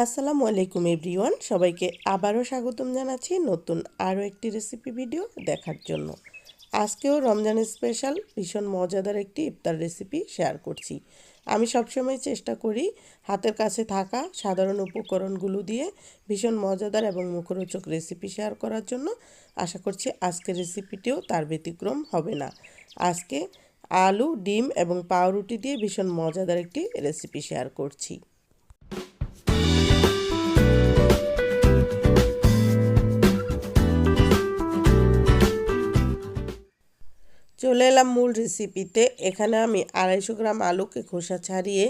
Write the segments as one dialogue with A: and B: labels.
A: আসসালামু আলাইকুম এভরিওয়ান, সবাইকে আবারও স্বাগতম জানাচ্ছি নতুন আরও একটি রেসিপি ভিডিও দেখার জন্য। আজকেও রমজানের স্পেশাল ভীষণ মজাদার একটি ইফতার রেসিপি শেয়ার করছি। আমি সবসময় চেষ্টা করি হাতের কাছে থাকা সাধারণ উপকরণগুলো দিয়ে ভীষণ মজাদার এবং মুখরোচক রেসিপি শেয়ার করার জন্য। আশা করছি আজকের রেসিপিটিও তার ব্যতিক্রম হবে না। আজকে আলু, ডিম এবং পাউরুটি দিয়ে ভীষণ মজাদার একটি রেসিপি শেয়ার করছি। চলে এলাম মূল রেসিপিতে। এখানে আমি 250 গ্রাম আলুকে খোসা ছাড়িয়ে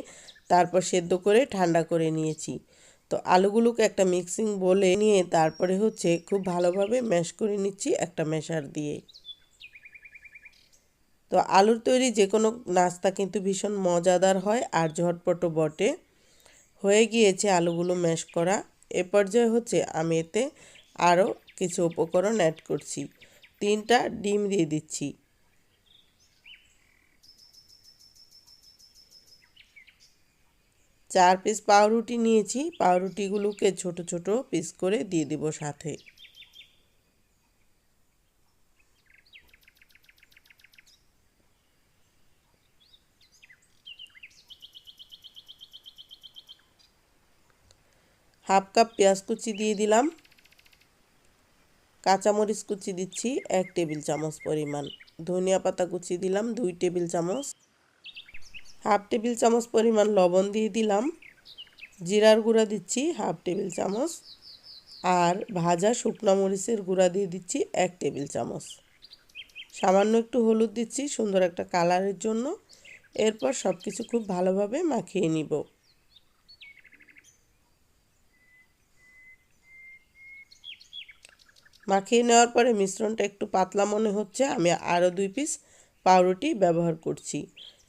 A: তারপর সেদ্ধ করে ঠান্ডা করে নিয়েছি। তো আলুগুলোকে একটা মিক্সিং বোলে নিয়ে তারপরে খুব ভালোভাবে ম্যাশ করে নিচ্ছি একটা ম্যাশার দিয়ে। তো আলুর তৈরি যে কোনো নাস্তা কিন্তু ভীষণ মজাদার হয় আর ঝটপটও বটে। হয়ে গিয়েছে আলুগুলো ম্যাশ করা। এ পর্যায়ে আমি এতে আরও কিছু উপকরণ অ্যাড করছি। 3টা ডিম দিয়ে দিচ্ছি। 4 পিস পাউরুটি নিয়েছি। পাউরুটিগুলোকে ছোট ছোট পিস করে দিয়ে দিব সাথে। হাফ কাপ পেঁয়াজ কুচি দিয়ে দিলাম। কাঁচামরিচ কুচি দিচ্ছি 1 টেবিল চামচ পরিমাণ। ধনিয়া পাতা কুচি দিলাম 2 টেবিল চামচ। হাফ টেবিল চামচ পরিমাণ লবণ দিয়ে দিলাম। জিরার গুঁড়া দিচ্ছি হাফ টেবিল চামচ। আর ভাজা শুকনো মরিচের গুঁড়া দিয়ে দিচ্ছি 1 টেবিল চামচ। সামান্য একটু হলুদ দিচ্ছি সুন্দর একটা কালারের জন্য। এরপর সব কিছু খুব ভালোভাবে মাখিয়ে নিব। মাখিয়ে নেওয়ার পরে মিশ্রণটা একটু পাতলা মনে হচ্ছে। আমি আরও 2 পিস পাউরুটি ব্যবহার করছি।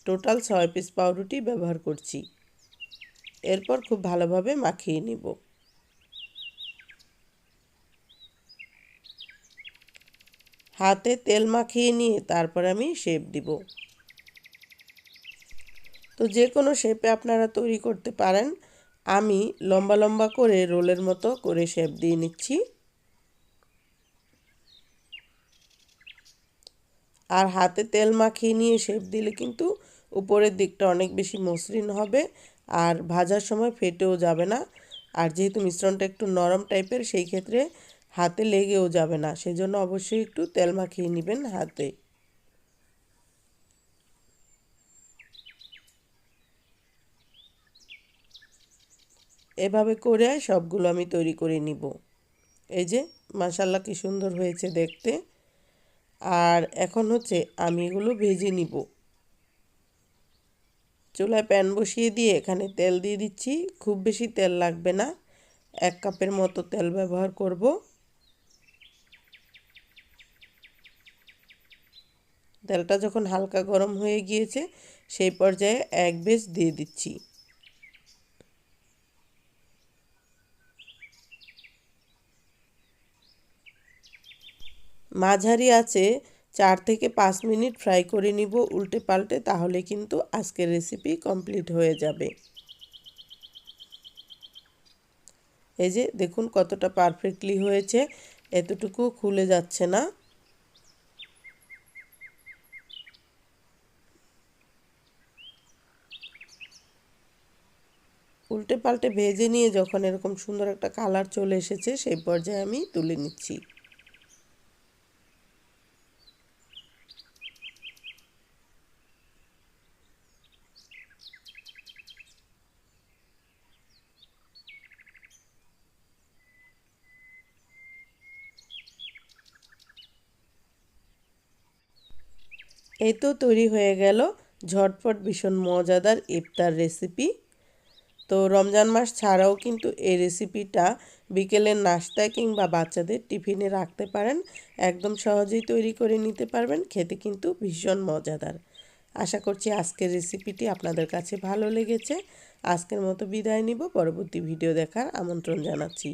A: টোটাল 6 পিস পাউরুটি ব্যবহার করছি। এরপর খুব ভালোভাবে মাখিয়ে নিব। হাতে তেল মাখিয়ে নিয়ে তারপর আমি শেপ দিব। তো যে কোনো শেপে আপনারা তৈরি করতে পারেন। আমি লম্বা লম্বা করে রোলের মতো করে শেপ দিয়ে নিচ্ছি। আর হাতে তেল মাখিয়ে নিয়ে শেপ দিলে কিন্তু উপরের দিকটা অনেক বেশি মসৃণ হবে আর ভাজার সময় ফেটেও যাবে না। আর যেহেতু মিশ্রণটা একটু নরম টাইপের, সেই ক্ষেত্রে হাতে লেগেও যাবে না। সেজন্য অবশ্যই একটু তেল মাখিয়ে নেবেন হাতে। এভাবে করে সবগুলো আমি তৈরি করে নিব। এই যে মাশাআল্লাহ কি সুন্দর হয়েছে দেখতে। আর এখন আমি এগুলো ভেজে নিব। চুলায় প্যান বসিয়ে দিয়ে এখানে তেল দিয়ে দিচ্ছি। খুব বেশি তেল লাগবে না, 1 কাপের মতো তেল ব্যবহার করব। তেলটা যখন হালকা গরম হয়ে গিয়েছে সেই পর্যায়ে 1 ভেজ দিয়ে দিচ্ছি। মাঝারি আঁচে 4 থেকে 5 মিনিট ফ্রাই করে নিব উল্টে পাল্টে, তাহলে কিন্তু আজকের রেসিপি কমপ্লিট হয়ে যাবে। এই যে দেখুন কতটা পারফেক্টলি হয়েছে, এতটুকু খুলে যাচ্ছে না। উল্টে পাল্টে ভেজে নিয়ে যখন এরকম সুন্দর একটা কালার চলে এসেছে সেই পর্যায়ে আমি তুলে নিচ্ছি। এই তো তৈরি হয়ে গেল ঝটপট ভীষণ মজাদার ইফতার রেসিপি। তো রমজান মাস ছাড়াও কিন্তু এই রেসিপিটা বিকেলের নাস্তায় কিংবা বাচ্চাদের টিফিনে রাখতে পারেন। একদম সহজেই তৈরি করে নিতে পারবেন। খেতে কিন্তু ভীষণ মজাদার। আশা করছি আজকের রেসিপিটি আপনাদের কাছে ভালো লেগেছে। আজকের মতো বিদায় নিব, পরবর্তী ভিডিও দেখার আমন্ত্রণ জানাচ্ছি।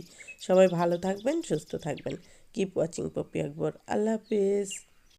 A: সবাই ভালো থাকবেন, সুস্থ থাকবেন। কিপ ওয়াচিং পপি আকবর। আল্লাহ হাফেজ।